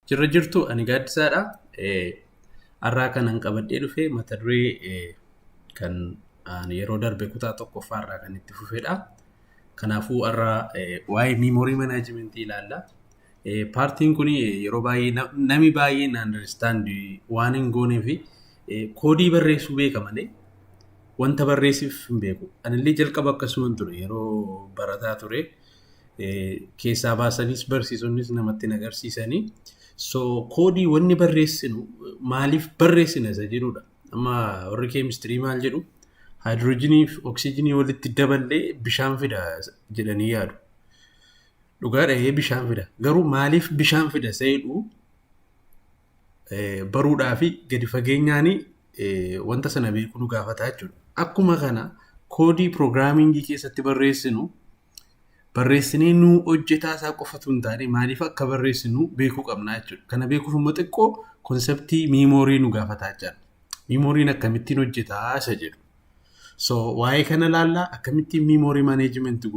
Jirra jirtu ani gaaddisaadha. Arraa kanan qabadhee dhufe mata duree kan yeroo darbe kutaa tokkoffaarraa kan itti fufedha. Kanaafuu arraa waa'ee memory management ilaalla. Paartiin kun yeroo baay'ee nami baay'een understand waan hin goonee fi koodii barreessuu beeka malee wanta barreessiif hin beeku. Anillee jalqaba akkasuman ture yeroo barataa ture. Keessaa baasanis barsiisonnis namatti agarsiisanii. So koodii wanni barreessinu maaliif barreessina isa jedhudha. Amma warri keemistirii maal jedhu haayidroojinii fi oksijiinii walitti daballee bishaan fida jedhanii yaadu. Dhugaadha bishaan fida. Garuu maaliif bishaan fida isa jedhu baruudhaa fi gadi fageenyaanii wanta sana beekuu nu gaafataa jechuudha. Akkuma kana koodii piroogiraamingii keessatti barreessinee nu hojjetaa isaa qofatu hin taane maaliif akka barreessinu beekuu qabna jechuudha. Kana beekuuf immoo xiqqoo konseptii miimoorii nu gaafataa jira. Miimooriin akkamittiin hojjetaa isa jedhu. So waa'ee kana ilaallaa akkamittiin miimoorii maaneejimenti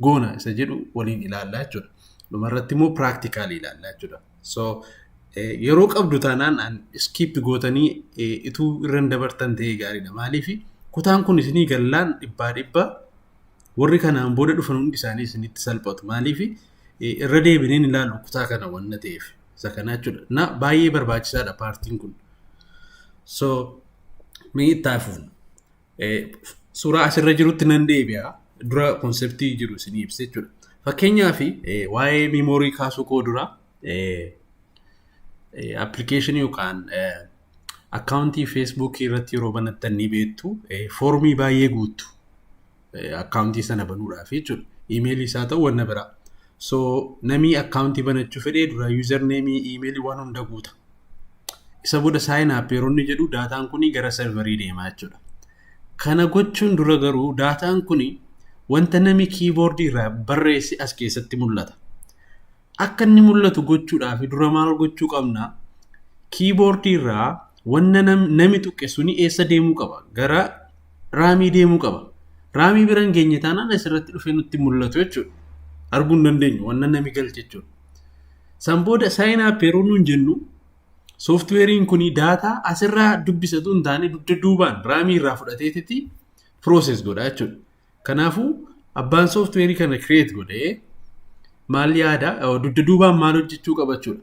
goona isa jedhu waliin ilaallaa jechuudha. Dhumarratti immoo piraaktikaalii ilaallaa jechuudha. So yeroo qabdu taanaan iskiip gootanii ituu irra dabartan ta'ee gaariidha. Maaliif kutaan kun isinii gallaan dhibbaa warri kanaan booda dhufan hundi isaanii isinitti salphatu. Maaliif irra deebineen ilaallu kutaa kana wanna ta'eef. Isa kana jechuudha. Baay'ee barbaachisaadha paartiin kun. So mee itti hafuun. Suuraa asirra jirutti nan deebi'a. Dura konseptii jiru isinii ibsa jechuudha. Fakkeenyaaf waa'ee miimoorii kaasuu koo dura appilikeeshinii yookaan akkaawuntii feesbuukii irratti yeroo banattan ni beektu foormii baay'ee guuttu. Akkaawuntii sana banuudhaaf jechuudha. Iimeelii isaa ta'u wanna biraa. So namni akkaawuntii banachuu fedhee dura yuuzarneemii iimeelii waan hunda guuta. Isa booda saayinaap yeroo inni jedhu daataan kun gara sarvarii deemaa jechuudha. Kana gochuun dura garuu daataan kun wanta namni kiiboordii irraa barreesse as keessatti mul'ata. Akka inni mul'atu gochuudhaaf dura maal gochuu qabna? Kiiboordii irraa wanna namni tuqqe suni eessa deemuu qaba? Gara raamii deemuu qaba. Raamii biraan geenye taanaan asirratti dhufee nutti mul'atu jechuudha. Arguu hin dandeenyu wanna namni galche jechuudha. San booda saayinaap yeroo nuun jennu sooftiweeriin kun daataa asirraa dubbisatu hin taane duubaan raamii irraa fudhateetti pirooses godha jechuudha. Kanaafuu abbaan sooftiweerii kana kireet godhee maal yaada duubaan maal hojjechuu qaba jechuudha.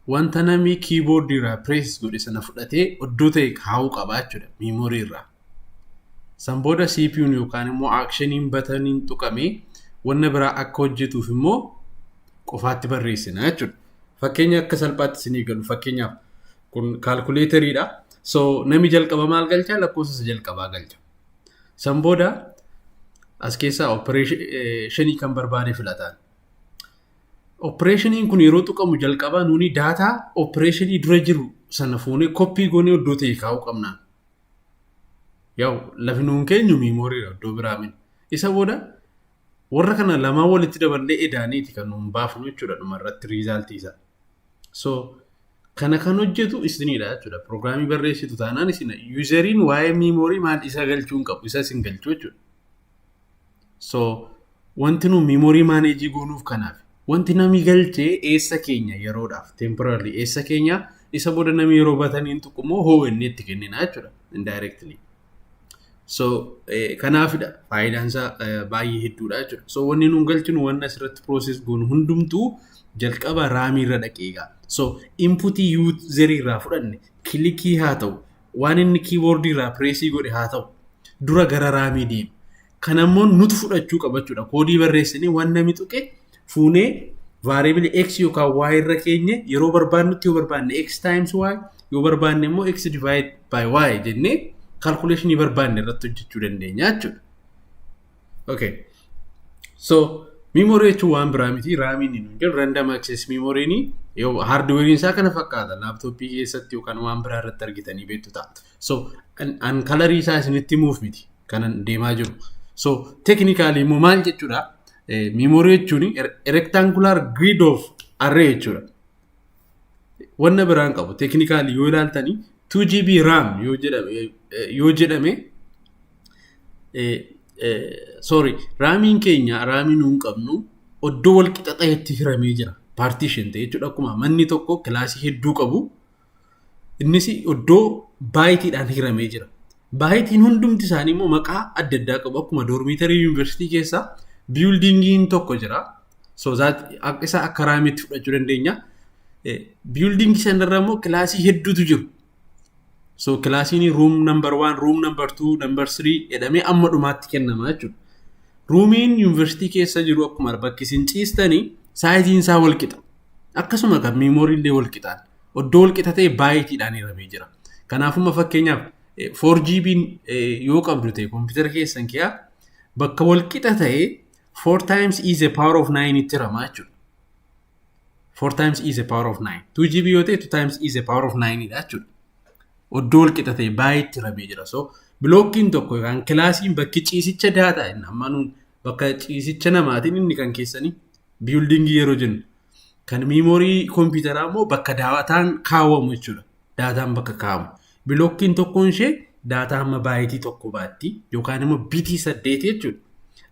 Wanta namni kiiboordii irraa pirees godhe sana fudhatee iddoo ta'e kaa'uu qaba jechuudha miimoorii irraa. San booda CPU'n yookaan immoo aakshiniin bataniin tuqamee wanna biraa akka hojjetuuf immoo qofaatti barreessina jechuudha. Fakkeenya akka salphaatti isinii galu fakkeenyaaf kun kaalkuleeteriidha. So namni jalqaba maal galchaa? Lakkoofsa jalqabaa galcha. San booda as keessaa opereeshinii kan barbaade filataan. Opereeshiniin kun yeroo tuqamu jalqabaa nuuni daataa opereeshinii dura jiru sana fuunee koppii goonee iddoo ta'e kaa'uu qabnaan. Yaa'u lafi nuun keenyu miimooriidha iddoo biraa min. Isa booda warra kana lamaan walitti daballee edaaniiti kan nuun baafnu jechuudha dhumarratti riizaaltii isaa. So kana kan hojjetu isinidha jechuudha. Piroogiraamii barreessitu taanaan isin yuuzeriin waa'ee miimoorii maal isa galchuu hin qabu isa isin galchuu jechuudha. So wanti nuun miimoorii maaneejii goonuuf kanaaf wanti namni galchee eessa keenya yeroodhaaf temporarily eessa keenya isa booda namni yeroo bataniin tuqummoo ho'inni itti kennina jechuudha indirectly. So kanaafidha faayidaan isaa baay'ee hedduudha jechuudha. So wanni nuun galchinu wanna asirratti pirooses goonu hundumtuu jalqaba raamii irra dhaqeegaa. So inputii yuuzerii irraa fudhanne kilikii haa ta'u waan inni kiiboordii irraa pireesii godhe haa ta'u dura gara raamii deema. Kanammoo nuti fudhachuu qaba jechuudha. Koodii barreessinee waan namni tuqe fuunee variable x yookaan y irra keenye yeroo barbaannutti yoo barbaanne x times y yoo barbaanne immoo x divide by y jennee calculationii barbaanne irratti hojjechuu dandeenya jechuudha. Okay. So memory jechuun waan biraa miti raamiin nuun jedhu random access memory yoo hardware isaa kana fakkaata laptopii keessatti yookaan waan biraa irratti argitanii beektu ta'a. So an colorii isaa isinitti move miti kanan deemaa jiru. So technically immoo maal jechuudha? Memory jechuun rectangular grid of array jechuudha. Wanna biraan qabu technically yoo ilaaltanii 2GB RAM yoo jedhame sorry raamiin keenya raamiin nuun qabnu oddoo wal qixa ta'etti hiramee jira. partition ta'e jechuudha. Akkuma manni tokko kilaasii hedduu qabu innis iddoo baayitiidhaan hiramee jira. Baayitiin hundumti isaanii immoo maqaa adda addaa qabu. Akkuma doormiitarii yuunivarsiitii keessa biyuldingiin tokko jira. So isa akka raamiitti fudhachuu dandeenya. Biyuldingii sanarra immoo kilaasii hedduutu jiru. So kilaasiin room number 1, room number 2, number 3 jedhamee amma dhumaatti kennama jechuudha. Ruumiin yuunivarsiitii keessa jiru akkuma bakki isin ciistanii saayiziin isaa wal qixa. Akkasuma kan meemoorii illee wal qixaan. Iddoo wal qixa ta'e baayitiidhaan hiramee jira. Kanaafuma fakkeenyaaf 4GB yoo qabdu ta'e kompiitara keessan keessaa bakka wal qixa ta'e 4 times is a power of 9 itti hiramaa jechuudha. 4 times is a power of 9. 2GB yoo ta'e 2 times is a power of 9 dha jechuudha. Iddoo wal qixa ta'e baay'itti hiramee jira. So bilookiin tokko yookaan kilaasiin bakki ciisicha daataa inni amma nuun bakka ciisicha namaatiin inni kan keessanii biyuldingii yeroo jennu kan meemoorii kompiitaraa immoo bakka daataan kaawwamu jechuudha. Daataan bakka kaa'amu. Bilookiin tokkoon ishee daataa amma baayitii tokko baatti yookaan immoo bitii 8 jechuudha.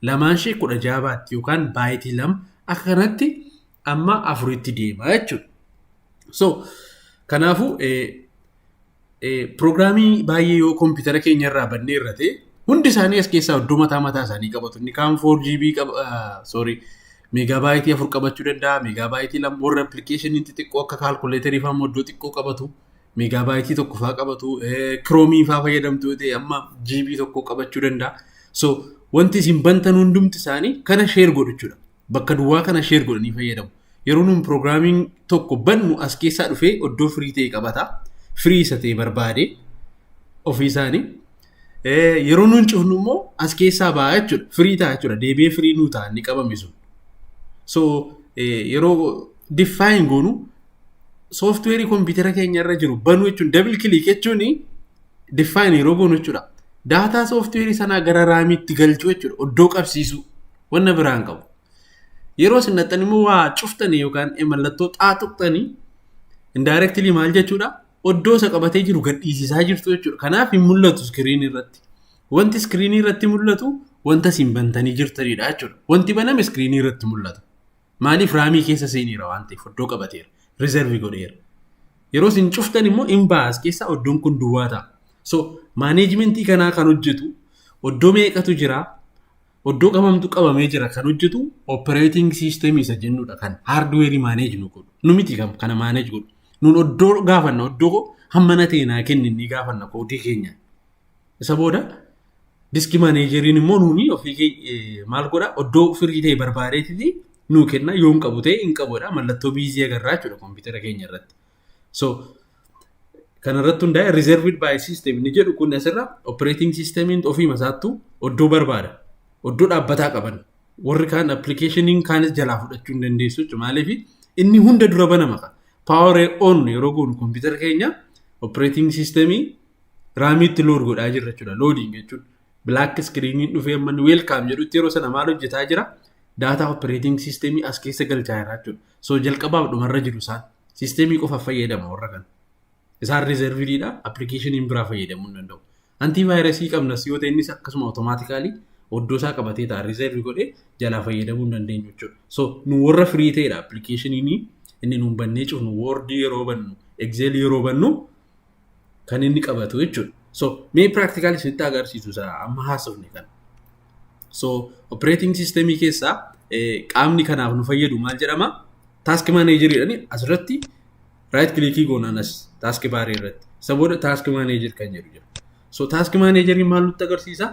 Lamaan ishee 16 baatti yookaan baayitii 2 akka kanatti amma 4tti deema jechuudha. So kanaafuu Proogiraamii baay'ee yoo kompiitara keenya irraa bannee irra ta'e hundi isaanii as keessaa iddoo mataa isaanii qabatu. Inni kaan 4GB meegaabaaytii 4 qabachuu danda'a. Meegaabaaytii 2 warra appilikeeshinii xixiqqoo akka kaalkuleetarii fa'aa immoo iddoo xiqqoo qabatu. Meegaabaaytii 1 fa'aa qabatu. Kiroomii fa'aa fayyadamtu yoo ta'e amma GB 1 qabachuu danda'a. So wanti isin bantan hundumti isaanii kana sheer godhu jechuudha. Bakka duwwaa kana sheer godhanii fayyadamu. Yeroo nuun proogiraamiin tokko bannu as keessaa dhufee iddoo firii ta'e qabata. Firii isa ta'e barbaade ofii isaanii. Yeroo nuun cufnu immoo as keessaa ba'a jechuudha. Firii ta'a jechuudha. Deebi'ee firii nuu ta'a inni qabame sun. So yeroo define goonu sooftiweerii kompiitara keenya irra jiru banuu jechuun double click jechuun define yeroo goonu jechuudha. Daataa sooftiweerii sanaa gara raamiitti galchuu jechuudha. Iddoo qabsiisu wanna biraan qabu. Yeroo isin naqxan immoo waa cuftanii yookaan mallattoo xaaxuqxanii indirectly maal jechuudha? Iddoo isa qabatee jiru gadhiisisaa jirtu jechuudha. Kanaaf hin mul'atu iskiriinii irratti. Wanti iskiriinii irratti mul'atu wanta isin bantanii jirtanidha jechuudha. Wanti baname iskiriinii irratti mul'ata. Maaliif raamii keessa seeniira waan ta'eef iddoo qabateera. Riizervii godheera. Yeroo isin cuftan immoo hin baas keessaa iddoon kun duwwaa ta'a. So maaneejmentii kanaa kan hojjetu iddoo meeqatu jira? Iddoo qabamtu qabamee jira kan hojjetu operating system isa jennudha kan hardware manage nu godhu. Nu miti kana manage godhu. Nun iddoo gaafanna iddoo hammana ta'e naa kenni ni gaafanna koodii keenya. Isa booda diski maneejeriin immoo nuuni ofii maal godha iddoo firii ta'e barbaadeetii nuu kenna yoom qabu ta'e hin qabudha mallattoo biizii agarraa jechuudha kompiitara keenya irratti. So kanarratti hundaa'e reserved by system ni jedhu kun asirra operating systemiin ofii masaattu iddoo barbaada. Iddoo dhaabbataa qaban. Warri kaan appilikeeshiniin kaanis jalaa fudhachuu hin dandeessu jechuudha. Maaliif inni hunda dura banama qaba. Power on yeroo goonu kompiitara keenya operating systemii raamiitti load godhaa jirra jechuudha. Loading jechuun black screeniin dhufee amma welcome jedhutti yeroo sana maal hojjetaa jira? Data operating systemii as keessa galchaa jira jechuudha. So jalqabaaf dhumarra jiru isaan systemii qofa fayyadama warra kana. Isaan reservedidha. Appilikeeshiniin biraa fayyadamuu hin danda'u. Antivirusii qabnas yoo ta'e innis akkasuma automatically iddoo isaa qabatee ta'a reserve godhee jalaa fayyadamuu hin dandeenyu jechuudha. So nu warra free ta'edha appilikeeshiniin inni nuun bannee cufnu Word yeroo bannu Excel yeroo bannu kan inni qabatu jechuudha. So mee practically isinitti agarsiisu isaa amma haasofne kana. So operating systemii keessaa qaamni kanaaf nu fayyadu maal jedhama? Task manager jedhani asirratti right click goonaan as task bar irratti. Isa booda task manager kan jedhu jira. So task managerin maal nutti agarsiisa?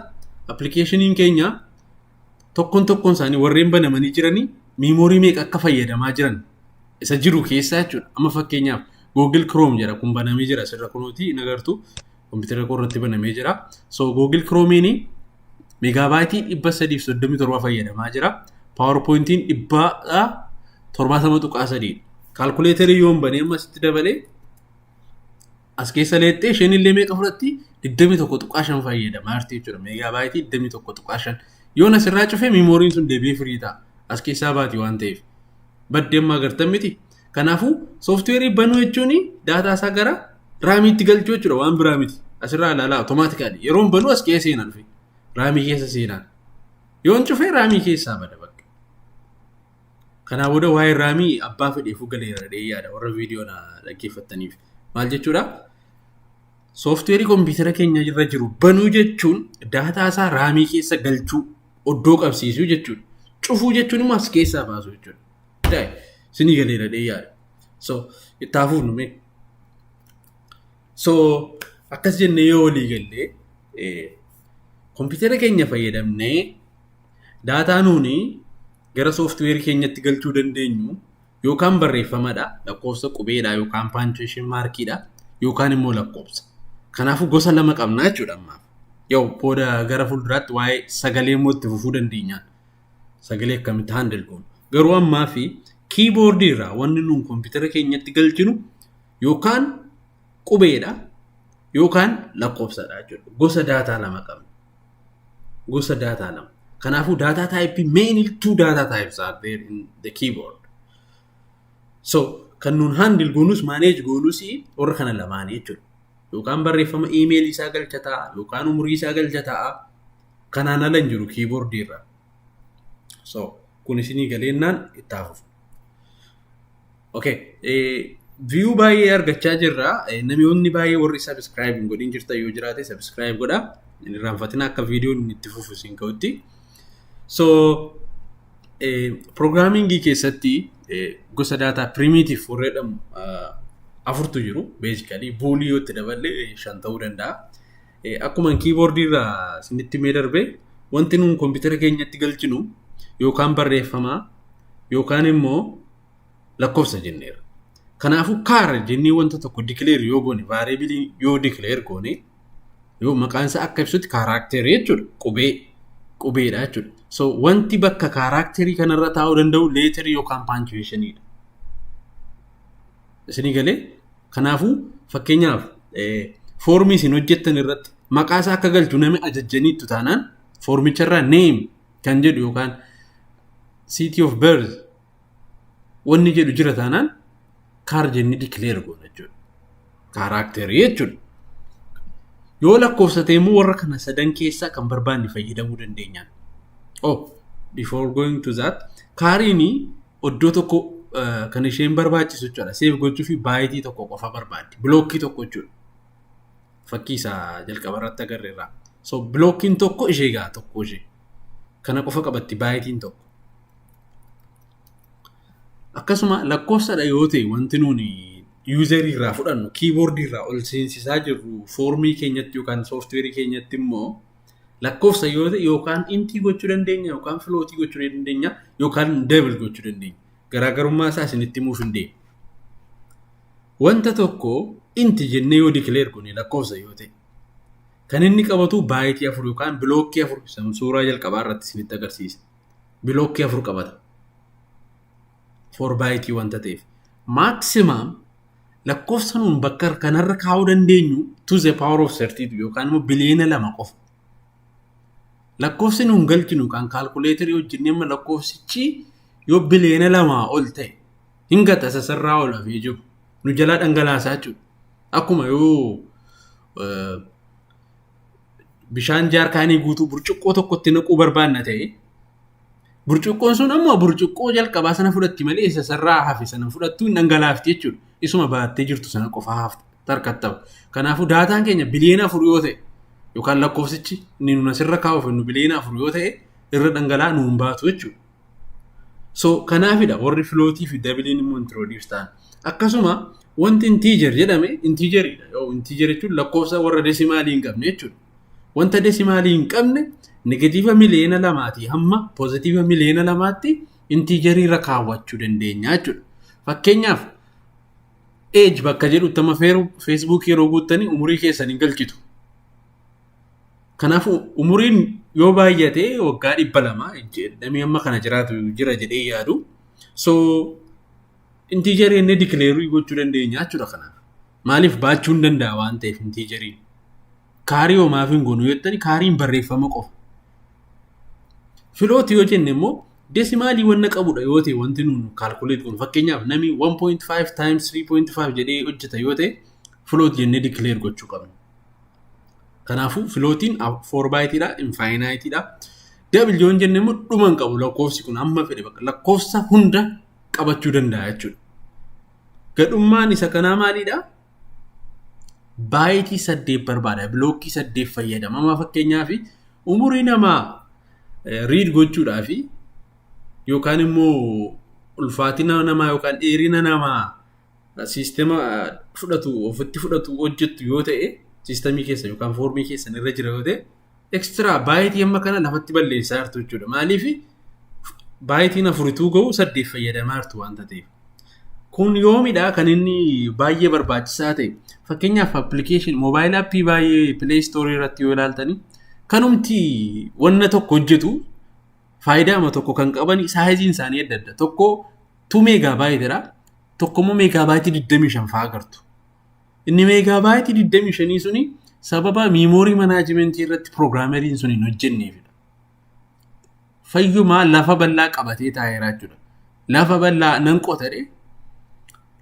Appilikeeshiniin keenya tokkoon isaanii warreen banamanii jiranii meemoorii meeqa akka fayyadamaa jiran isa jiru keessaa jechuudha. Amma fakkeenyaaf Google Chrome jedha kun banamee jira asirra kunuuti hin agartu kompiitara koo irratti banamee jira. So Google Chrome'n meegaabaaytii 337 fayyadamaa jira. PowerPoint'n 70.3 kaalkuleetarii yoon banee amma sitti dabalee as keessa leexxee isheen illee meeqa fudhatti 21.5 fayyadamaa jirti jechuudha. Meegaabaaytii 21.5 yoon asirraa cufee meemooriin sun deebi'ee firii ta'a. As keessaa baati waan ta'eef. Baddee amma agartan miti. Kanaafuu sooftiweerii banuu jechuun daataa isaa gara raamiitti galchuu jechuudha waan biraa miti. Asirraa ilaalaa automatically yeroon banuu as keessa seenaa dhufe. Raamii keessa seenaan. Yoon cufee raamii keessaa bada bakka. Kanaa booda waa'ee raamii abbaa fedheefuu galeera yaada warra viidiyoo na dhaggeeffataniif. Maal jechuudha? Sooftiweerii kompiitara keenya irra jiru banuu jechuun daataa isaa raamii keessa galchuu oddoo qabsiisuu jechuudha. Cufuu jechuun immoo as keessaa baasuu jechuudha. Sinii galeera yaada. So ittaafuuf nume. So akkas jennee yoo walii gallee kompiitara keenya fayyadamnee daataa nuuni gara sooftiweerii keenyatti galchuu dandeenyu yookaan barreeffamadha, lakkoofsa qubeedha yookaan paanchuweeshin maarkiidha yookaan immoo lakkoofsa. Kanaafuu gosa lama qabna jechuudha ammaaf. Yoo booda gara fuulduraatti waa'ee sagalee immoo itti fufuu dandeenyaan. Sagalee akkamitti haandil goonu. Garuu ammaa fi kiiboordii irraa wanni nuun kompiitara keenyatti galchinu yookaan qubeedha yookaan lakkoofsadha jechuudha. Gosa daataa lama qabna. Gosa daataa lama. Kanaafuu data type mainly 2 data types are there in the keyboard. So kan nun handle goonus manage goonus warra kana lamaanii jechuudha. Yookaan barreeffama email isaa galchataa yookaan umurii isaa galchataa kanaan ala hin jiru keyboard irra. So kun isinii galeennaan itti hafuuf. Okay, view baay'ee argachaa jirra. Namoonni baay'ee warri subscribe hin godhin jirta yoo jiraate subscribe godha. Inni raanfatina akka viidiyoon itti fufu isin ga'utti. So programming keessatti gosa data primitive warreedhamu afurtu jiru basically boolee yoo itti daballe 5 ta'uu danda'a. Akkuma keyboard irraa isinitti mee darbe wanti nuun kompiitara keenyatti galchinu yookaan barreeffama yookaan immoo lakkoofsa jenneera. Kanaafuu kaar jennee wanta tokko declare yoo goone variable yoo declare goone yoo maqaan isaa akka ibsutti character jechuudha. Qubeedha jechuudha. So wanti bakka kaaraakterii kanarra taa'uu danda'u leeter yookaan paanchuweeshiniidha. Isinii galee kanaafuu fakkeenyaaf foormii isin hojjettan irratti maqaa isaa akka galchu namni ajajjaniittu taanaan foormicharraa name kan jedhu yookaan city of birth wanni jedhu jira taanaan kaar jennee declare goona jechuudha. Kaaraakterii jechuudha. Yoo lakkoofsatee immoo warra kana sadan keessaa kan barbaanne fayyadamuu dandeenyaan. Before going to that, kaariini oddoo tokko kan isheen barbaachisu jechuudha. Save gochuu fi baayitii tokko qofa barbaaddi. Bilookkii tokko jechuudha. Fakkii isaa jalqaba irratti agarreerra. So bilookiin tokko ishee gaa tokko ishee. Kana qofa qabatti baayitiin tokko. Akkasuma lakkoofsadha yoo ta'e wanti nuuni user irraa fudhannu keyboard irraa ol seensisaa jirru foormii keenyatti yookaan software keenyatti immoo lakkoofsa yoo ta'e yookaan intii gochuu dandeenya yookaan floatii gochuu dandeenya yookaan double gochuu dandeenya. Garaagarummaa isaa isinitti himuuf hin deemu. Wanta tokko inti jennee yoo declare goone lakkoofsa yoo ta'e kan inni qabatu baayitii 4 yookaan bilookkii 4 suuraa jalqabaa irratti isinitti agarsiisa. Bilookkii 4 qabata. 4 baayitii wanta ta'eef. Maximum lakkoofsa nuun bakka kanarra kaa'uu dandeenyu to the power of 32 yookaan immoo biliyoona 2 qofa. Lakkoofsi nuun galchinu kan kaalkuleetarii hojjennee amma lakkoofsichi yoo biliyoona 2 ol ta'e hin gata sasarraa ol hafee jiru nu jalaa dhangalaasaa jechuudha. Akkuma yoo bishaan jaarkaanii guutuu burcuqqoo tokkotti naquu barbaanna ta'e burcuqqoon sun ammoo burcuqqoo jalqabaa sana fudhatti malee sasarraa hafe sana fudhattuu hin dhangalaafti jechuudha. Isuma baattee jirtu sana qofa hafte tarkattaba. Kanaafuu daataan keenya biliyoona 4 yoo ta'e yookaan lakkoofsichi inni nuun asirra kaa'uuf nu biliyoona 4 yoo ta'e irra dhangalaa nuun baatu jechuudha. So kanaafidha warri filootii fi dabiliin immoo introduce ta'an. Akkasuma wanti integer jedhame integeridha. Yoo integer jechuun lakkoofsa warra desimaalii hin qabne jechuudha. Wanta desimaalii hin qabne negatiiva miliyoona 2 hamma pozitiiva miliyoona 2 integerii irra kaawwachuu dandeenya jechuudha. Fakkeenyaaf age bakka jedhutti amma Facebook yeroo guuttanii umurii keessanii galchitu. Kanaafuu umuriin yoo baay'ate waggaa 200 jedhamee amma kana jiraatu jira jedhee yaadu. So integer inni declare gochuu dandeenya jechuudha kanaaf. Maaliif baachuu hin danda'a waan ta'eef integeriin. Kaarii homaaf hin goonu yoo ta'ani kaariin barreeffama qofa. Filooti yoo jenne immoo desimaalii wanna qabudha yoo ta'e wanti nuun calculate goonu fakkeenyaaf namni 1.5 times 3.5 jedhee hojjeta yoo ta'e filooti jennee declare gochuu qabna. Kanaafuu filootiin 4 baayitiidha, infiniteidha. Double yoo jenne immoo dhuma hin qabu lakkoofsi kun amma fedhe bakka lakkoofsa hunda qabachuu danda'a jechuudha. Gadhummaan isa kanaa maalidha? Baayitii 8 barbaada. Bilookkii 8 fayyadama. Amma fakkeenyaaf umurii namaa riid gochuudhaaf yookaan immoo ulfaatina namaa yookaan dheerina namaa siistema ofitti fudhatu hojjettu yoo ta'e siistemii keessa yookaan foormii keessan irra jira yoo ta'e ekstra baayitii amma kana lafatti balleessaa jirtu jechuudha. Maaliif baayitiin 4 ga'u 8 fayyadamaa jirtu waanta ta'eef. Kun yoomidha kan inni baay'ee barbaachisaa ta'e. Fakkeenyaaf application mobile app baay'ee play store irratti yoo ilaaltani kanumti wanna tokko hojjetu faayidaa tokko kan qaban saayiziin isaanii adda adda. Tokko 2 megabyte tokko immoo megabyte 25 fa'aa agartu. Inni megabyte 25 suni sababa memory management irratti programmeriin suni hin hojjenneefidha. Fayyuma lafa bal'aa qabatee taa'eera jechuudha. Lafa bal'aa nan qotadhe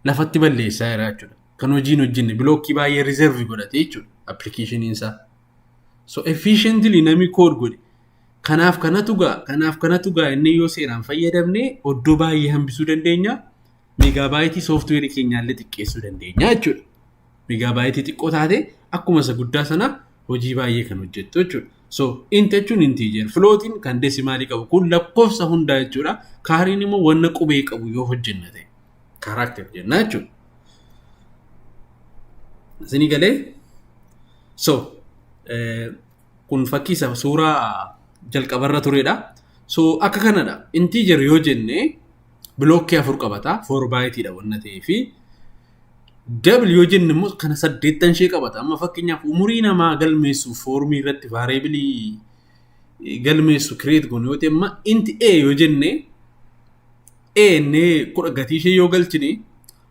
lafatti balleessaa jira jechuudha. Kan hojiin hojjenne bilookkii baay'ee reserve godhate jechuudha application isaa. So efficiently nami code godhe. Kanaaf kanatu gaa inni yoo seeraan fayyadamne oddoo baay'ee hambisuu dandeenya. Megabyte software keenyaallee xiqqeessuu dandeenya jechuudha. Megabyte xiqqoo taate akkuma isa guddaa sana hojii baay'ee kan hojjettu jechuudha. So int jechuun integer, floating kan desimaalii qabu kun lakkoofsa hundaa jechuudha. Kaariin immoo wanna qubee qabu yoo hojjenna ta'e. Karakter jenna jechuudha. Isin galee? So kun fakkiisa suuraa jalqabarra turedha. So akka kanadha. Integer yoo jenne bilookkii 4 qabata. 4 byteedha wanna ta'ee fi double yoo jenne immoo kana 8 ishee qabata. Amma fakkeenyaaf umurii namaa galmeessu foormii irratti variable galmeessu create goone yoo ta'e amma int a yoo jenne ne kudha gatii ishee yoo galchine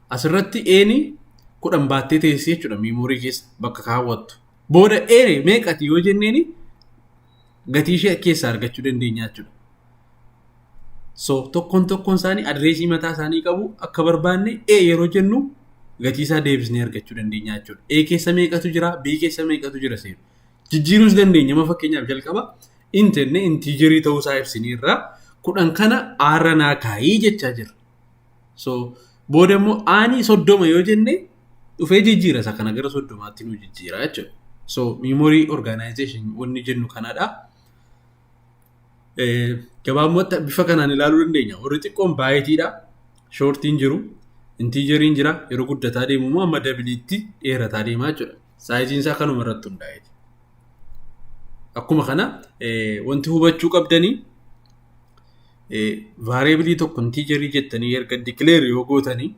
asirratti ni 10 baattee teessee jechuudha memory keessa bakka kaawwattu. Booda meeqati yoo jenneeni gatii ishee keessa argachuu dandeenya jechuudha. So tokkoon isaanii adreesii mataa isaanii qabu akka barbaanne yeroo jennu gatii isaa deebisnee argachuu dandeenya jechuudha. A keessa meeqatu jira, B keessa meeqatu jira seeru. Jijjiiruus dandeenya. Ma fakkeenyaaf jalqaba interne integerii ta'uu isaa ibsinii irraa 10 kana aarra naa kaayii jechaa jira. So booda immoo aanii 30 yoo jenne dhufee jijjiira isa kana gara 30tti nu jijjiira jechuudha. So memory organization wanni jennu kanadha. Gabaabumatti bifa kanaan ilaaluu dandeenya. Warri xiqqoon baay'eetiidha. Shortiin jiru, integeriin jira. Yeroo guddataa deemu immoo amma dabliitti dheerataa deemaa jechuudha. Saayiziin isaa kanuma irratti hundaa'e. Akkuma kana wanti hubachuu qabdanii variable tokko integerii jettanii erga declare yoo gootanii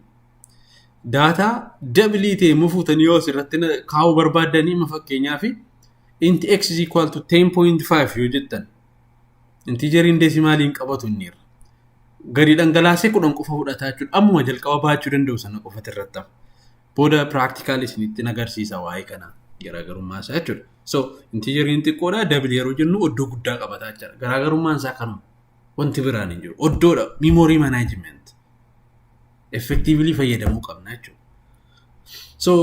data double ta'e mufuutanii yoo asirratti kaa'uu barbaadanii ma fakkeenyaaf int x is equal to 10.5 yoo jettan integeriin desimaliin qabatu inni irra gadi dhangalaasee 10 qofa fudhataa jechuudha. Ammuma jalqaba baachuu danda'u sana qofa irratti booda practical isinitti agarsiisa waa'ee kana garaagarummaa isaa jechuudha. So integeriin xiqqoodha double yeroo jennu oddoo guddaa qabataa jira. Garaagarummaan isaa kanuma. Wanti biraan hin jiru. Oddoodha memory management effectively fayyadamuu qabna jechuudha. So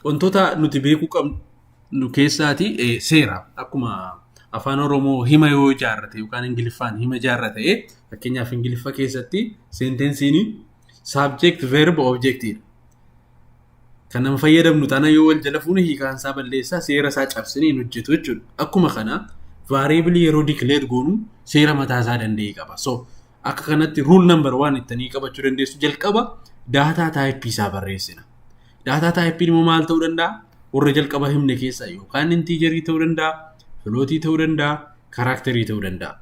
wantoota nuti beekuu qabnu keessaati seera akkuma afaan Oromoo hima yoo ijaarrate yookaan Ingiliffaan hima ijaarrate fakkeenyaaf Ingiliffa keessatti sentensiin subject verb object kan nama fayyadamnu taana yoo wal jala fuune hiikaan isaa balleessaa seera isaa cabsinee hojjetu jechuudha. Akkuma kana variable yeroo declare goonu seera mataa isaa danda'e qaba. So akka kanatti rule number 1 ittanii qabachuu dandeessu jalqaba data type isaa barreessina. Data type immoo maal ta'uu danda'a? Warra jalqaba himne keessa yookaan integerii ta'uu danda'a, floatii ta'uu danda'a, karakterii ta'uu danda'a.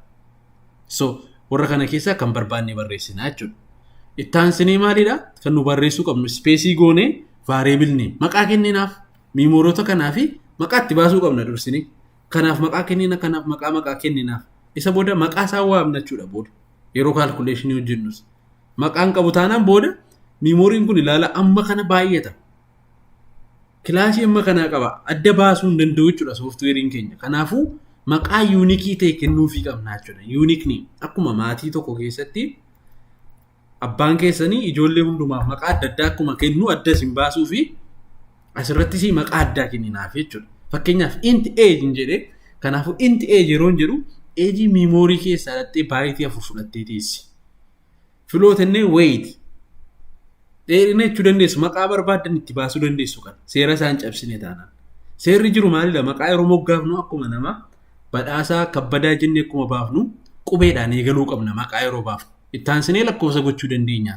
So warra kana keessa kan barbaanne barreessina jechuudha. Ittaansanii maalidha? Kan nu barreessuu qabnu space goone variable name maqaa kenninaaf memoryota kanaaf maqaa itti baasuu qabna dursini. Kanaaf maqaa kennina kanaaf maqaa kenninaaf isa booda maqaa isaa waamna jechuudha booda yeroo calculation hojjennus maqaan qabu taanaan booda memoryin kun ilaala amma kana baay'ata kilaasii amma kana qaba adda baasuu hin danda'u jechuudha softwarein keenya. Kanaafuu maqaa unique ta'e kennuufii qabna jechuudha. Unique ni akkuma maatii tokko keessatti abbaan keessanii ijoollee hundumaaf maqaa adda addaa akkuma kennu adda isin baasuu fi asirrattis maqaa addaa kenninaaf jechuudha. Fakkeenyaaf int age hin jedhe kanaafuu int age yeroo jedhu age memory keessaa dhattee baayitii 4 fudhattee teessi. Float innee wait. Dheerina jechuu dandeessu maqaa barbaadan itti baasuu dandeessu kan seera isaan cabsine taanaan. Seerri jiru maalidha maqaa yeroo moggaafnu akkuma nama badhaasaa kabbadaa jennee akkuma baafnu qubeedhaan eegaluu qabna maqaa yeroo baafnu. Ittaansinee lakkoofsa gochuu dandeenya.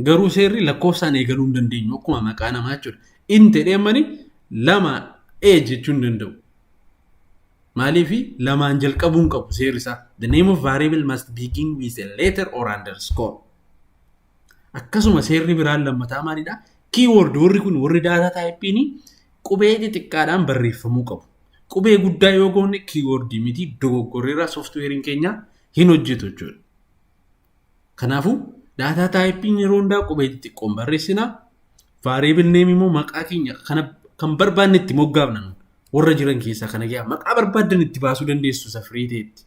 Garuu seerri lakkoofsaan eegaluu hin dandeenyu akkuma maqaa namaa jechuudha. Inte deemani lama jechuun danda'u. Maaliifi lamaan jalqabuun qabu seerri isaa. The name of variable must begin with a letter or underscore. Akkasuma seerri biraan lammataa maalidha? Keyword warri kun warri data type'ini qubee xixiqqaadhaan barreeffamuu qabu. Qubee guddaa yoo goone keyword miti dogoggorreera softwarein keenya hin hojjetu jechuudha. Kanaafuu data type'in yeroo hundaa qubee xixiqqoon barreessina. Variable name immoo maqaa keenya kan barbaanne itti moggaafna. Warra jiran keessaa kana gaa maqaa barbaadan itti baasuu dandeessu safrii ta'etti.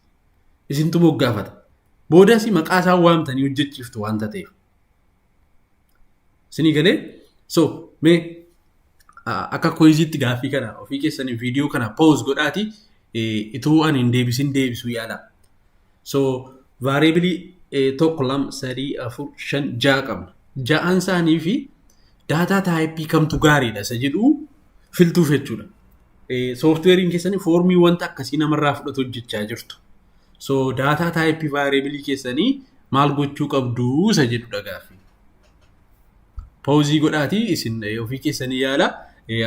Isintu moggaafata. Boodas maqaa isaa waamtanii hojjechiiftu waanta ta'eef. Isinii galee so mee akka quizitti gaaffii kana ofii keessanii viidiyoo kana pause godhaati ituu ani hin deebisuu yaala. So variable tokko lama sadii afur shan ja'a qabna. Ja'aan isaanii fi data type kamtu gaariidha isa jedhu filtuuf jechuudha. Softwarein keessanii foormii wanta akkasii namarraa fudhatu hojjechaa jirtu. So data type variable keessanii maal gochuu qabdu isa jedhudha gaaffii. Pause godhaati isin ofii keessanii yaala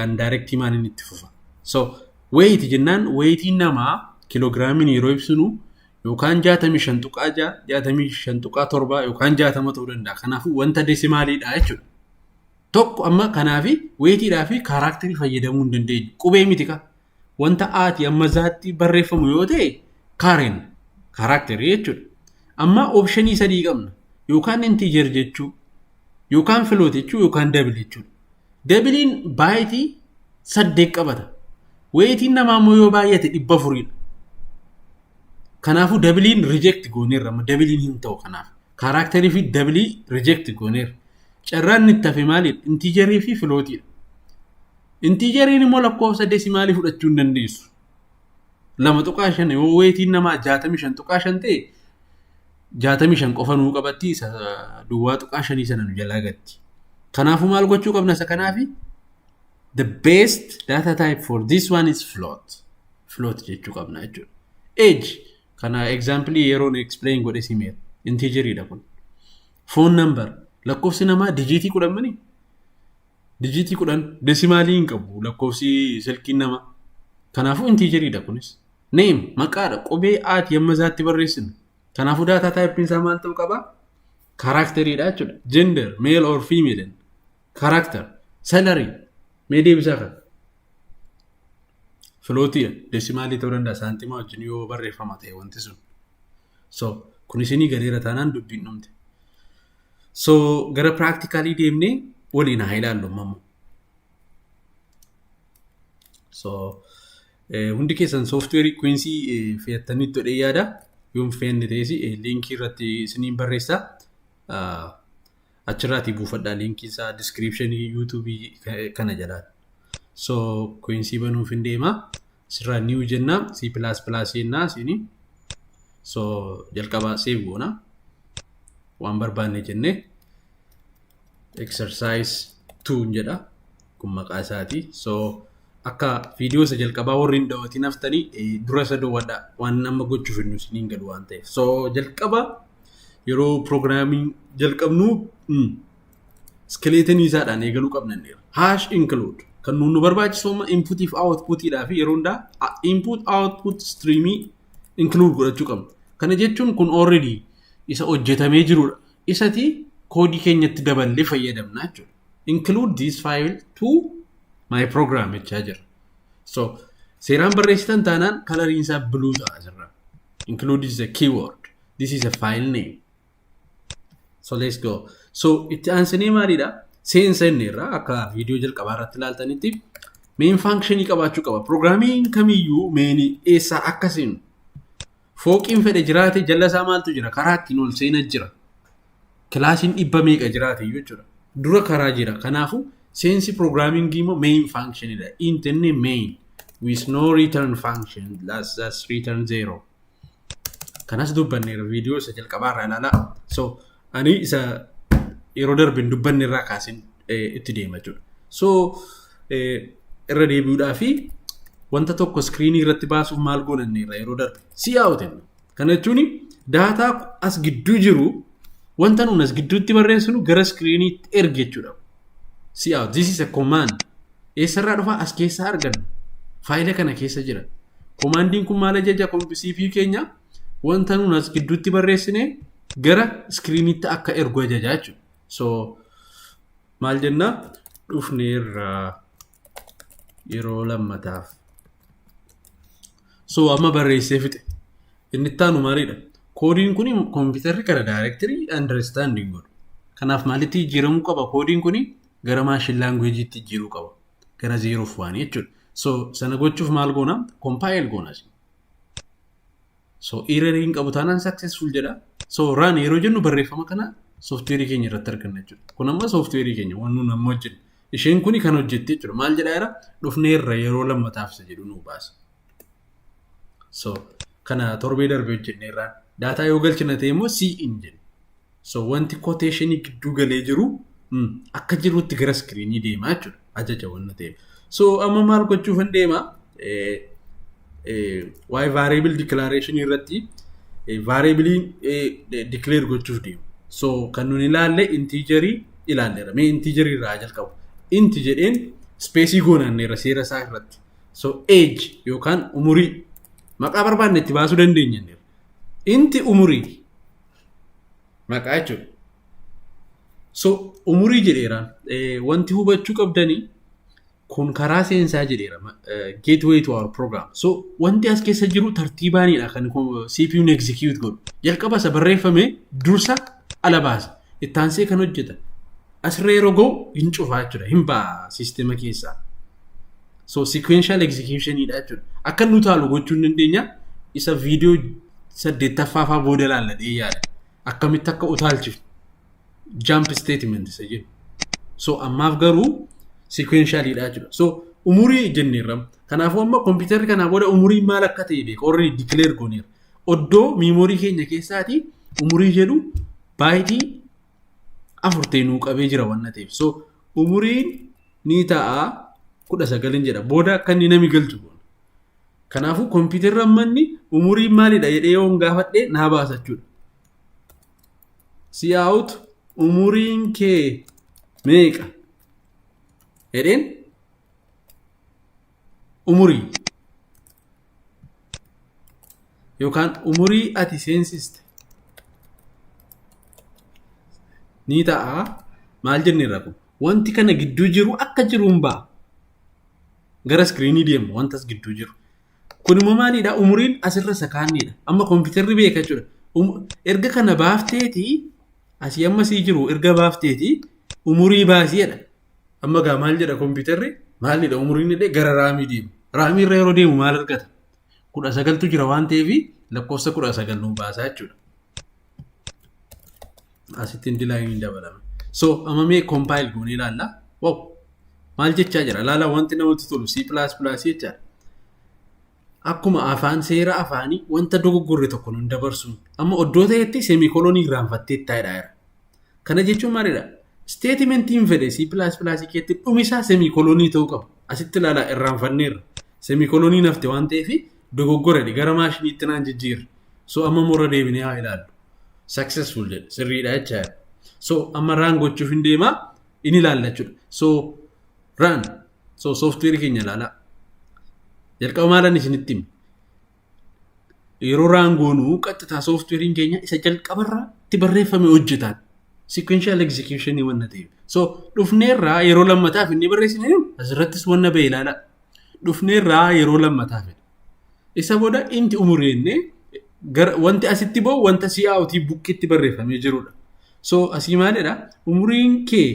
an direct maanin itti fufa. So weight jennaan weightiin namaa kiloogiraamiin yeroo ibsinu yookaan 65.6 65.7 yookaan 60 ta'uu danda'a. Kanaafuu wanta desimaalidha jechuudha. Tokko amma kanaafi weightiidhaa fi kaaraakterii fayyadamuu hin dandeenyu. Qubee miti ka. Wanta aati amma zaatti barreeffamu yoo ta'e kaareen kaaraakterii jechuudha. Amma optionii sadii qabna. Yookaan integer jechuu, yookaan float jechuu, yookaan double jechuudha. Doublein baayitii 8 qabata. Weightiin namaa immoo yoo baay'ate 400dha. Kanaafuu doublein reject gooneerra. Amma doublein hin ta'u kanaaf. Kaaraakterii fi double reject gooneerra. Carraan itti hafe maalidha? Integerii fi floatidha. Integeriin immoo lakkoofsa desimaalii fudhachuu hin dandeessu. 2.5 yoo weightiin namaa 65.5 ta'e 65 qofa nuu qabatti isa duwwaa 5 sana nu jalaa gatti. Kanaafuu maal gochuu qabna isa kanaafi? The best data type for this one is float. Float jechuu qabna jechuudha. Age kana example yeroon explain godhe simeera. Integeriidha kun. Phone number lakkoofsi namaa dijiitii 10 mani. Dijiitii 10 desimaalii hin qabu lakkoofsi silkiin namaa. Kanaafuu integeriidha kunis. Name maqaadha qubee aati amma zaatti barreessinu. Kanaafuu data type isaa maal ta'uu qaba? Kaaraakteriidha jechuudha. Gender male or female. Character salary mee deebisaa kan. Floatia desimaalii ta'uu danda'a saantimaa wajjin yoo barreeffama ta'e wanti sun. So kun isinii galeera taanaan dubbiin dhumte. So gara practically deemnee waliin haa ilaallu mamma. So hundi keessan software Quincy fe'attanii todhee yaada yoon fe'anne ta'es linkii irratti isiniin barreessa. Achirraatii buufadhaa linkii isaa description YouTube kana jalaadha. So Quincy banuuf hin deema. Sirraa new jenna C++ jennaa isinii. So jalqaba save goona. Waan barbaanne jenne exercise 2 jedha kun maqaa isaati. So akka viidiyoo isa jalqabaa warri hin daawwatin haftanii dura isa daawwadha waan amma gochuuf hin isiniin galu waan ta'eef. So jalqaba yeroo programming jalqabnu skeleton isaadhaan eegaluu qabnanneera. Hash include kan nu barbaachisu input if output idhaa fi yeroo hundaa input output streamii include godhachuu qabna. Kana jechuun kun already isa hojjetamee jirudha. Isati koodii keenyatti daballee fayyadamna jechuudha. Include this file to my program jechaa jira. So seeraan barreessitan taanaan coloriin isaa blue ta'a asirra. Include is a keyword. This is a file name. So let's go. So itti aansinee maalidha? Seensa inni irraa akka viidiyoo jalqabaa irratti ilaaltanitti main functionii qabaachuu qaba. Programming kamiyyuu main eessaa akkasiin fooqiin fedhe jiraate jala isaa maaltu jira? Karaa ittiin ol seenaa jira. Kilaasiin dhibba meeqa jiraate jechuudha. Dura karaa jira. Kanaafuu seensi programming immoo main functionidha. Intenne main with no return function. That's return 0. Kanas dubbanneera viidiyoo isa jalqabaarraa ilaalaa. So ani isa yeroo darbin dubbanne irraa kaasin itti deema jechuudha. So irra deebi'uudhaa fi wanta tokko screen irratti baasuuf maal goonanneerra yeroo darbe si yaa'utin. Kana jechuun daataa as gidduu jiru wanta nuun as gidduutti barreessinu gara screeniitti erge jechuudha. Si yaa'u this is a command. Eessarraa dhufa as keessaa argannu. Faayila kana keessa jira. Commandin kun maal ajaja CPU keenya wanta nuun as gidduutti barreessine gara screeniitti akka ergu ajaja jechuudha. So maal jenna dhufneerra yeroo lammataaf. So amma barreessee fixe. Inni ittaanu maalidha? Koodiin kun kompiitarri kana directory understanding godhu. Kanaaf maalitti jijjiiramuu qaba? Koodiin kun gara machine language'itti jijjiiruu qaba. Gara 0 of 1 jechuudha. So sana gochuuf maal goona? Compile goona. So erroriin qabu taanaan successful jedha. So run yeroo jennu barreeffama kana software keenya irratti arganna jechuudha. Kun amma software keenya waan nuun amma hojjennu. Isheen kuni kan hojjette jechuudha. Maal jedhaa jira? Dhufneerra yeroo lammataaf isa jedhu nuu baasa. So kana torbee darbe hojjenneerraan. Daataa yoo galchina ta'e immoo in jenna. So wanti quotation gidduu galee jiru akka jirutti gara screenii deemaa jechuudha. Ajaja wanna ta'e. So amma maal gochuuf hin deema? Why variable declaration irratti variable declare gochuuf deema. So kan nuun ilaalle integerii ilaalleera. Mee integerii irraa jalqabu. Inti jedheen space goonanneera seera isaa irratti. So age yookaan umurii maqaa barbaanne itti baasuu dandeenya. Inti umurii maqaa jechuudha. So umurii jedheeraan wanti hubachuu qabdanii kun karaa seensaa jedheera gateway to our program. So wanti as keessa jiru tartiibaanidha kan CPU'n execute godhu. Jalqaba isa barreeffame dursa ala baasa. Ittaansee kan hojjeta. Asirra yeroo ga'u hin cufaa jechuudha. Hin baa sisteema keessaa. So sequential executionidha jechuudha. Akka nu taalu gochuu hin dandeenya. Isa viidiyoo 8ffaa booda ilaalladhee yaada. Akkamitti akka utaalchifu. Jump statement isa jedhu. So ammaaf garuu sequentialidha jechuudha. So umurii jenneerra. Kanaafuu amma kompiitarri kanaa booda umurii maal akka ta'e beeka. Already declare gooneera. Oddoo memorii keenya keessaati umurii jedhu baayitii 4 nuu qabee jira wanna ta'eef. So umuriin ni ta'a 19 jedha. Booda akka inni nami galchu. Kanaafuu kompiitarri ammanni umurii maalidha jedhee yoo gaafadhe naa baasa jechuudha. See out umuriin kee meeqa? Jedheen umurii yookaan umurii ati seensiste ni ta'a maal jenneerra kun wanti kana gidduu jiru akka jiruun ba'a gara screenii deemu wanta as gidduu jiru kun immoo maalidha umuriin asirra sakaannidha amma kompiitarri beeka jechuudha erga kana baafteeti asii amma sii jiru erga baafteeti umurii baasiidha amma gaa maal jedha kompiitarri maalidha umuriin illee gara raamii deemu raamii irra yeroo deemu maal argata 19tu jira waan ta'eef lakkoofsa 19 nu baasaa jechuudha asitti indilaayiniin dabalame so amma mee compile goonee ilaalla wow maal jechaa jira laala wanti namatti tolu C++ jechaa akkuma afaan seera afaanii wanta dogoggorre tokko nun dabarsuun amma oddoo ta'etti semikolonii irraanfattee taa'edha kana jechuun maalidha statementiin fedhe C++ keetti dhumisaa semikolonii ta'uu qaba asitti laala irraanfanneerra semikolonii nafte waan ta'eef dogoggorre gara maashiniitti naan jijjiirra so amma morra deebinee haa ilaallu successful jedhe sirriidha jechaa so amma run gochuuf hin deema inni ilaalla jechuudha so run so software keenya ilaala jalqaba maalan isinitti hime yeroo run goonu qaxxitaa software keenya isa jalqabarratti barreeffame hojjetaan sequential execution ni wanna ta'e so dhufneerraa yeroo lammataaf inni barreessine asirrattis wanna ba'e ilaala dhufneerraa yeroo lammataaf isa booda inti umurienne wanti asitti ba'u wanta COT bukkitti barreeffamee jirudha so asii maalidha umuriin kee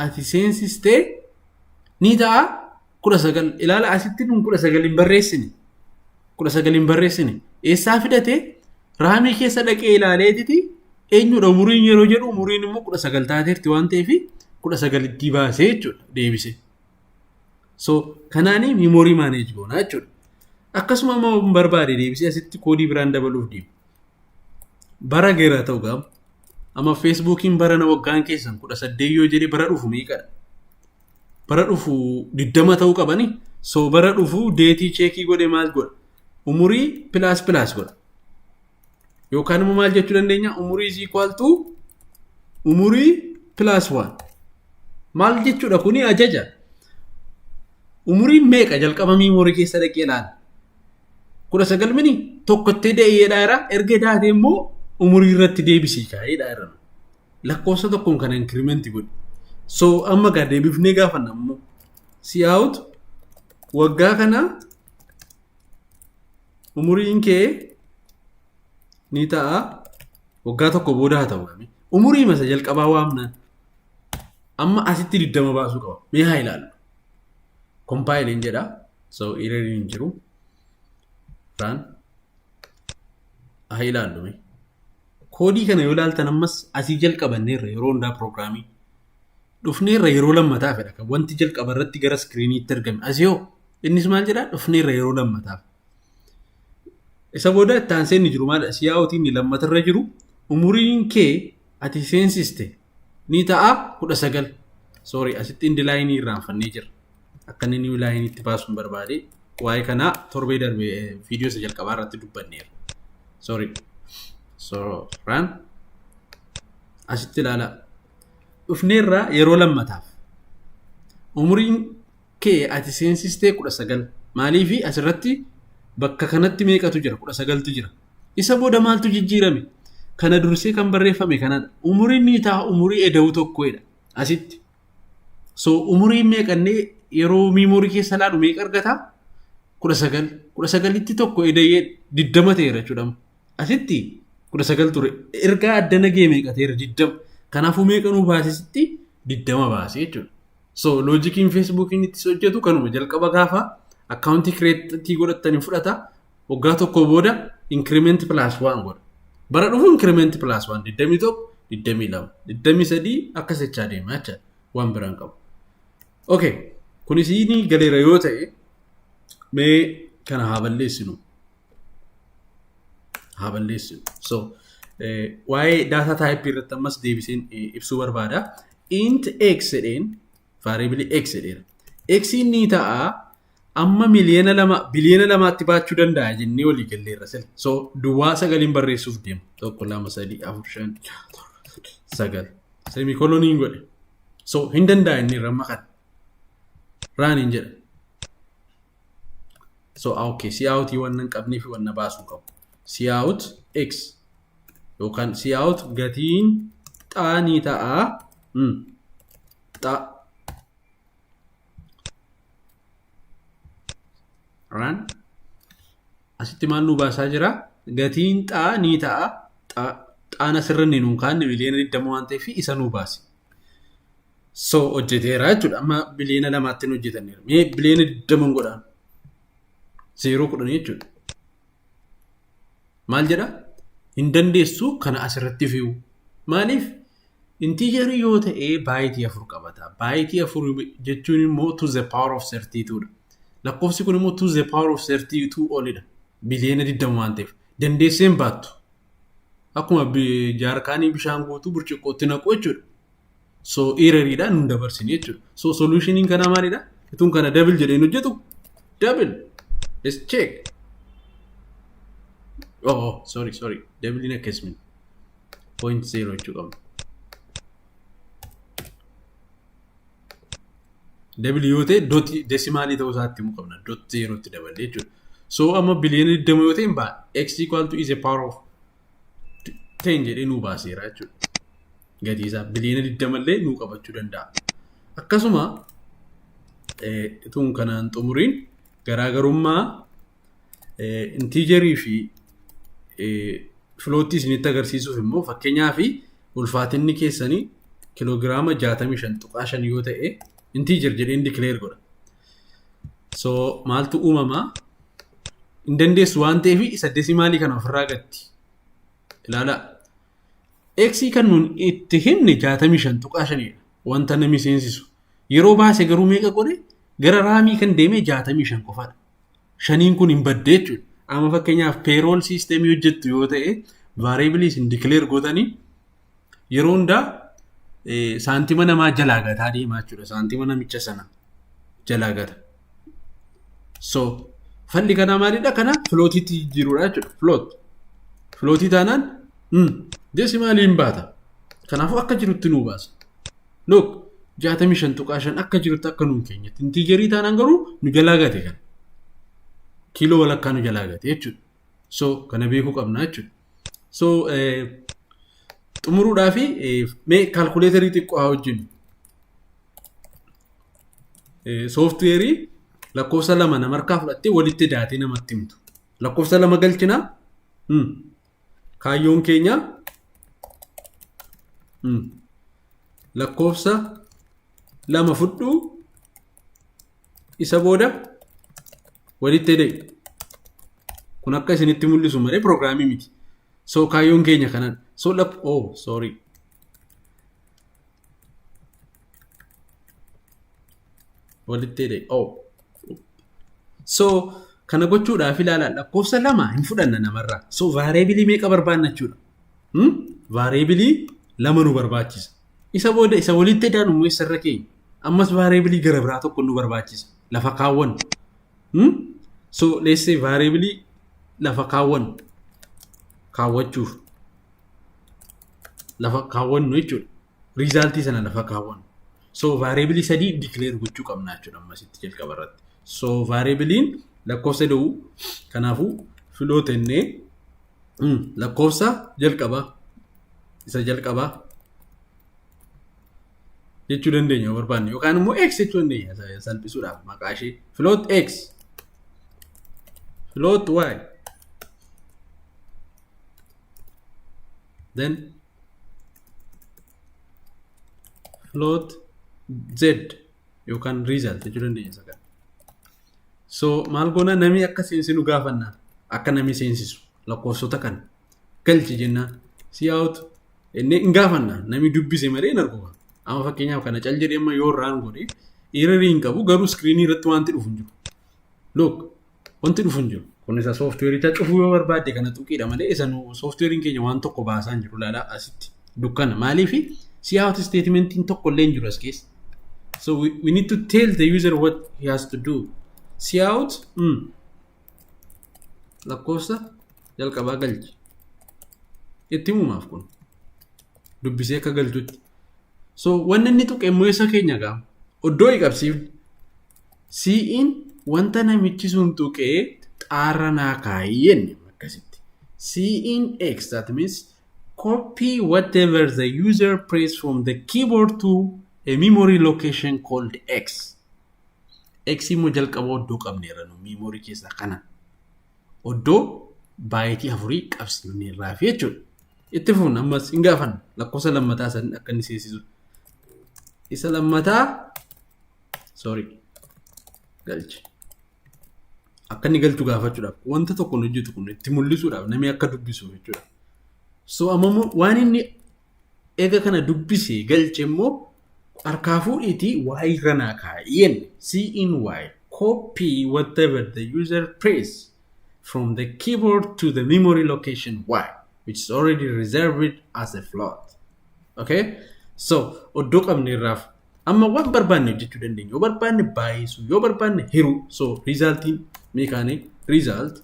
ati seensistee ni ta'a 19 ilaala asitti nun 19 hin barreessine 19 hin barreessine eessaa fidate raamii keessa dhaqee ilaaleetiti eenyudha umuriin yeroo jedhu umuriin immoo 19 taateerti waan ta'eef 19 itti baasee jechuudha deebise so kanaanii memory manage goona jechuudha akkasuma immoo barbaade deebisee asitti koodii biraan dabaluuf deemu bara geera ta'u gam amma Facebookiin bara na waggaan keessan 18 yoo jedhe bara dhufu meeqadha? Bara dhufu 20 ta'uu qabani. So bara dhufu deetii cheekii godhe maal godha? Umurii plus godha. Yookaan immoo maal jechuu dandeenya? Umurii is equal to umurii plus 1. Maal jechuudha kuni ajaja. Umuriin meeqa jalqaba miimoorii keessa dhaqee ilaala? 19 mini tokkottee dee'eedha irra erga daatee immoo umurii irratti deebisii kaa'eedha irra. Lakkoofsa tokkoon kana increment godhi. So amma gaa deebifnee gaafanna immoo see out waggaa kana umuriin kee ni ta'a waggaa tokko booda haa ta'u gami. Umurii masa jalqabaa waamnaan amma asitti 20 baasuu qaba. Mee haa ilaallu. Compiling jedha. So error hin jiru. Run. Haa ilaallu mee. Koodii kana yoo ilaaltan ammas asii jalqabanneerra yeroo hundaa piroograamii. Dhufneerra yeroo lammataa fedha kan wanti jalqaba irratti gara iskiriiniitti argame. Asiyoo innis maal jedhaa dhufneerra yeroo lammataa. Isa booda itti aansee inni jiru maal siyaa'ootiin inni lammatarra jiru umuriin kee ati seensiste ni ta'a 19. Sorry asitti indi laayinii irraanfannee jira. Akka inni new line itti baasuun barbaade waa'ee kana torbee darbee viidiyoo isa jalqabaa irratti dubbanneera. Sorry. So run asitti ilaala. Dhufneerra yeroo lammataaf. Umuriin kee ati seensistee 19. Maaliifi asirratti bakka kanatti meeqatu jira? 19tu jira. Isa booda maaltu jijjiirame? Kana dursee kan barreeffame kanadha. Umuriin ni ta'a umurii eda'u tokkoodha. Asitti. So umuriin meeqannee yeroo miimoorii keessa laalu meeqa argataa? 19. 19tti tokko eda'ee 20 ta'eera jechuudha. Asitti 19 ture. Ergaa addana gee meeqa ta'eera 20. Kanaafuu meeqa nu baasisitti 20 baasee jechuudha. So loojikiin Facebookiin itti hojjetu kanuma jalqaba gaafa akkaawuntii kireetii godhatanii fudhata. Waggaa tokko booda increment plus 1 godha. Bara dhufu increment plus 1 21 22 23 akkas jechaa deema jechuudha. Waan biraan qabu. Okay. Kunis inni galeera yoo ta'e mee kana haa balleessinu. So waa'ee data type irratti ammas deebiseen ibsuu barbaada. Int x jedheen variable x jedheera. X ni ta'a amma miliyoona 2 2tti baachuu danda'a jennee walii galleerra sila. So duwwaa 9 barreessuuf deema. 1 2 3 4 5 9 semikoloniin godhe. So hin danda'a inni ramma kana. Running jedha. So okay, see out wannan qabnii fi wannan baasuu qabu. See out x yookaan see out gatiin xaanii ta'a. Xa run asitti maal nu baasaa jira? Gatiin xaanii ta'a. Xaana sirrinni nuun kaanne miliyoona 20 waan ta'eef isa nu baasi. So hojjeteera jechuudha. Amma biliyoona 2tti hojjetanneera. Mee biliyoona 20 godhaan 0 10 jechuudha. Maal jedha? Hin dandeessu kana asirratti fi'u. Maaliif? Intiijerii yoo ta'e baayitii 4 qabata. Baayitii 4 jechuun immoo to the power of 32 dha. Lakkoofsi kun immoo to the power of 32 olidha. Biliyoona 20 waan ta'eef. Dandeesseen baattu. Akkuma jaarkaanii bishaan guutuu burcuqqootti naqu jechuudha. So erroriidhaan nu dabarsine jechuudha. So solutioniin kana maalidha? Itun kana double jedheen hojjetu. Double. Let's check. Oh, sorry. Double in a case min. 0.0 jechuu qabna. Double yoo ta'e dot decimaalii ta'uu isaatti himu qabna. Dot 0 tti dabalee jechuudha. So amma biliyoona 20 yoo ta'e hin baa x equal to is a power of 10 jedhee nu baaseera jechuudha. Gatii isaa biliyoona 20 illee nu qabachuu danda'a. Akkasuma itun kanaan xumuriin garaagarummaa intiijerii fi floatii isinitti agarsiisuuf immoo fakkeenyaaf ulfaatinni keessanii kiloogiraama 65.5 yoo ta'e intiijer jedheen declare godha. So maaltu uumamaa? Hin dandeessu waan ta'eef isa desimaalii kana ofirraa gatti. Ilaala. X kan nun itti himne 65.5 wanta namni seensisu. Yeroo baase garuu meeqa godhe? Gara raamii kan deeme 65 qofaadha. Shaniin kun hin badde jechuudha. Amma fakkeenyaaf payroll system hojjettu yoo ta'e variable isin declare gootanii yeroo hundaa saantima namaa jalaa gataa deemaa jechuudha. Saantima namicha sana jalaa gata. So falli kana maalidha? Kana floatiitti jijjiiruudha jechuudha. Floatii taanaan desimaliin baata. Kanaafuu akka jirutti nuu baasa. Look 65.5 akka jirutti akka nuun keenyatti. Intiijerii taanaan garuu nu jalaa gate kana. Kiiloo walakkaa nu jalaa gate jechuudha. So kana beekuu qabna jechuudha. So xumuruudhaaf mee kaalkuleetarii xiqqoo haa hojjennu. Sooftiweerii lakkoofsa 2 nama harkaa fudhattee walitti daatee namatti himtu. Lakkoofsa 2 galchinaa. Kaayyoon keenya lakkoofsa 2 fudhuu isa booda walitti da'i. Kun akka isinitti mul'isu malee pirogiraamii miti. So kaayyoon keenya kanan. So sorry. Walitti da'i. So kana gochuudhaaf ilaalaa lakkoofsa 2 hin fudhanna namarraa. So variable meeqa barbaanna jechuudha. Variable 2 nu barbaachisa. Isa booda isa walitti daanu immoo isarra keenya. Ammas variable gara biraa tokko nu barbaachisa. Lafa kaawwan. So let's say variable lafa kaawwan. Kaawwachuuf. Lafa kaawwan nu jechuudha. Result sana lafa kaawwan. So variable 3 declare gochuu qabna jechuudha ammasitti jalqaba irratti. So variable lakkoofsa da'u kanaafuu float ennee lakkoofsa jalqaba isa jalqaba jechuu dandeenya barbaanne yookaan immoo x jechuu dandeenya salphisuudhaaf maqaa ishee float x float y then float z yookaan result jechuu dandeenya sagan. So maal goona namni akka seensinu gaafanna akka namni seensisu lakkoofsota kan galchi jenna see out inni hin gaafanna namni dubbise malee hin argu. Amma fakkeenyaaf kana cal jedhee amma yoo raan godhe error hin qabu garuu screen irratti wanti dhufu hin jiru. Look wanti dhufu hin jiru. Kun isa software ita cufuu yoo barbaadde kana tuqiidha malee isa software keenya waan tokko baasaa hin jiru laala asitti dukkana maaliif see out statement tokko illee hin jiru as keessa. So we need to tell the user what he has to do. See out lakkoofsa jalqabaa galchi itti himumaaf kun dubbisee akka galchutti. So wanni inni tuqe immoo isa keenya gaa oddoo iqabsiifne si'iin wanta namichi sun tuqee xaarra naa kaayeen akkasitti si'iin x that means copy whatever the user pressed from the keyboard to a memory location called x. X immoo jalqaba oddoo qabneera nu memory keessa kana oddoo baayitii 4 qabsiifneerraa fi jechuudha. Itti fuun ammas hin gaafanna lakkoofsa lammataa san akka inni seesisu. Isa lammataa sorry galchi akka inni galchu gaafachuudhaaf wanta tokko hojjetu kun itti mul'isuudhaaf namni akka dubbisu jechuudha. So ammoo waan inni eega kana dubbisee galche immoo harkaa fuudhiitii y kanaa kaayeen in y copy whatever the user pressed from the keyboard to the memory location y which is already reserved as a float. Okay? So oddoo qabneerraaf amma waan barbaanne hojjechuu dandeenya. Yoo barbaanne baay'isu yoo barbaanne hiruu. So resultiin meekaanii result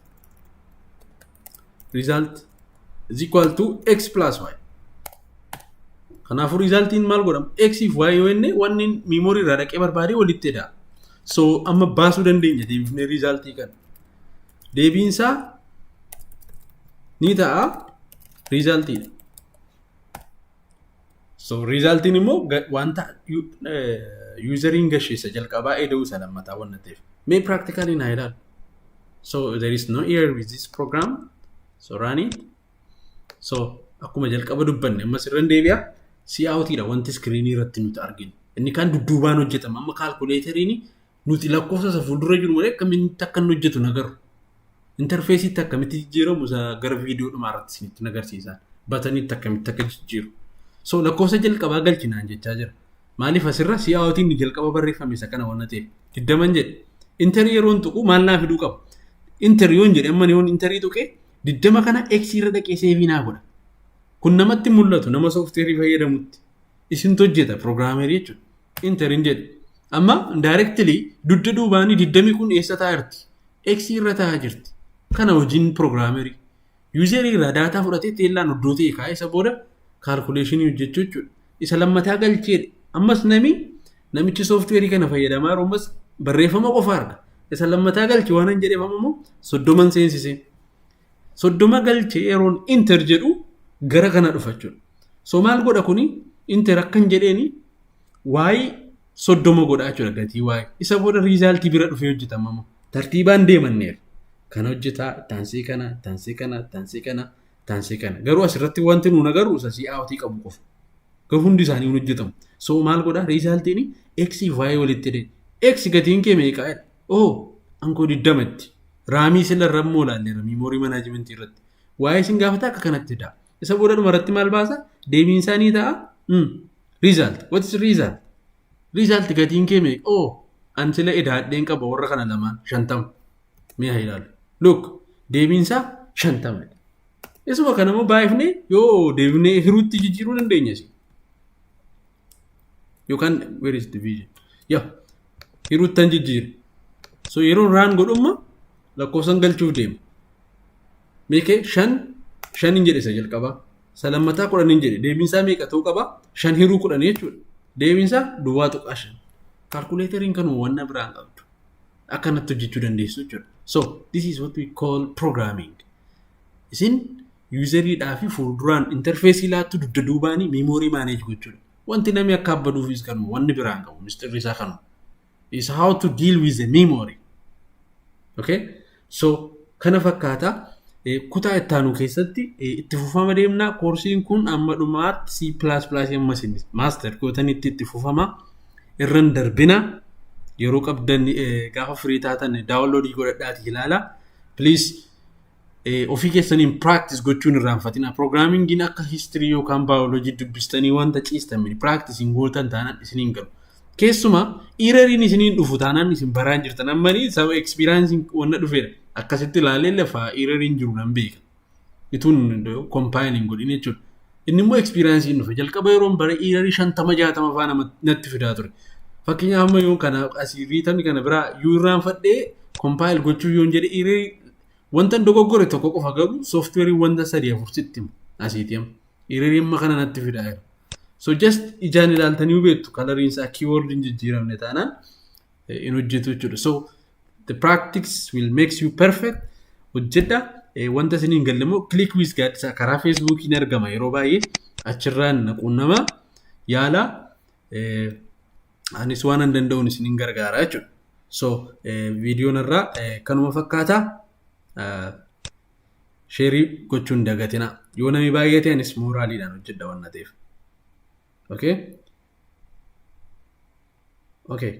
is equal to x plus y. Kanaafuu resultiin maal godhama? X if y yoo enne wanni memory irraa dhaqee barbaadee walitti daa. So amma baasuu dandeenya deebifnee resultii kan. Deebiinsaa ni ta'a resultiidha. So resultiin immoo wanta useriin gasheessa jalqabaa eda'uu isa lammataa waan ta'eef. Mee practically naa ilaalu. So there is no error with this program. So run it. So akkuma jalqaba dubbanne amma sirran deebi'a. See outidha wanti screen irratti nuti arginu. Inni kan dudduubaan hojjetama. Amma calculatoriin nuti lakkoofsa isa fuuldura jiru malee akkamitti akka inni hojjetu nagarru. Interface'itti akkamitti jijjiiramu isa gara viidiyoo dhumaa irratti isinitti nagarsiisan. Batanitti akkamitti akka jijjiiru. So lakkoofsa jalqabaa galchinaan jechaa jira. Maaliif asirra see outiin jalqaba barreeffame isa kana waan ta'eef. Diddaman jedhe. Inter yeroon tuqu maal naa fiduu qaba. Inter yoon jedhe amma yoon interii tuqe 20 kana X irra dhaqee seevii naa godha. Kun namatti mul'atu nama soofteerii fayyadamutti. Isintu hojjeta pirogiraamerii jechuudha. Interin jedhe. Amma directly dudda duubaanii 20 kun eessa taa'aa jirti? X irra taa'aa jirti. Kana hojiin pirogiraamerii. Yuuzerii irraa daataa fudhatee teellaan iddoo ta'e kaa'ee isa booda kaalkuleeshinii hojjechuu jechuudha. Isa lammataa galcheedha. Ammas namichi soofteerii kana fayyadamaa jiru ammas barreeffama qofa arga. Isa lammataa galche waan hin jedheef ammoo 30 seensisee. 30 galchee yeroon inter jedhu gara kana dhufa jechuudha. So maal godha kuni inter akkan jedheeni waa'ee 30 godha jechuudha gatii waa'ee. Isa booda riizaaltii bira dhufee hojjetama. Tartiibaan deemanneera. Kana hojjetaa taansii kana. Garuu asirratti wanti nuun agarru isa si'aawatii qabu qofa. Garuu hundi isaanii hin hojjetamu. So maal godha riizaaltiin X waa'ee walitti hidhee. X gatiin kee meeqaadha? Ankoo 20tti. Raamii sila rammoo laalleera miimoorii manaajimentii irratti. Waa'ee isin gaafata akka kanatti ta'a. Isa booda dhumarratti maal baasa? Deebiin isaanii ta'a. Result. What is result? Result gatiin kee meeqa? An sila idaadheen qaba warra kana lamaan 50. Mee haa ilaalu. Look, deebiin isaa 50. Isuma kana immoo baay'ifnee yoo deebinee hiruutti jijjiiruu dandeenya. Yookaan where is division? Hiruuttan jijjiire. So yeroo raan godhumma lakkoofsan galchuuf deema. Meeqee 5 hin jedhe isa jalqabaa. Isa lammataa 10 hin jedhe. Deebiin isaa meeqa ta'uu qaba? 5 hiruu 10 jechuudha. Deebiin isaa duwwaa tuqaa 5. Kaalkuleeteriin kanuma wanna biraan qabdu. Akkanatti hojjechuu dandeessu jechuudha. So this is what we call programming. Isin yuuzeriidhaa fi fuulduraan interfeesii laattu dugda duubaanii meemoorii maaneej gochuudha. Wanti namni akka abbaduufis kanuma wanni biraan qabu mistirri isaa kanuma. Is how to deal with the memory. Okay? So kana fakkaata kutaa ittaanu keessatti itti fufama deemna. Koorsiin kun amma dhumaatti C++ ammas inni maaster gootanitti itti fufama. Irran darbina yeroo qabdan gaafa firii taatan daawunloodii godhadhaati ilaala. Please ofii keessaniin practice gochuun irraanfatina. Programmingin akka history yookaan biology dubbistanii wanta ciistan practicing gootan taanaan isiniin galu. Keessuma erroriin isiniin dhufu taanaan isin baraan jirtan ammanii sababa experience wanna dhufeera. Akkasitti ilaalee lafaa erroriin jiru nan beeka. Ituun compiling godhin jechuudha. Inni immoo experience hin dhufe. Jalqaba yeroon bara errorii 50-60 faana natti fidaa ture. Fakkeenyaaf amma yoon kana asii riitamni kana biraa yoo irraanfadhee compile gochuu yoon jedhe errorii wanta dogoggore tokko qofa garuu software wanta 3-4 sitti asiiti amma. Errorii amma kana natti fidaa jira. So just ijaan ilaaltanii hubeettu coloriin isaa keyword hin jijjiiramne taanaan in hojjetu jechuudha. So the practice will makes you perfect. Hojjedha wanta isiniin gallamoo click with gaadisa karaa Facebook hin argama yeroo baay'ee achirraan naquunnama yaala anis waan an danda'uun isiniin gargaara jechuudha. So viidiyoon irraa kanuma fakkaata. Sheerii gochuun dagatina. Yoo namni baay'ate anis mooraaliidhaan hojjedha waan ta'eef. Okay? Okay,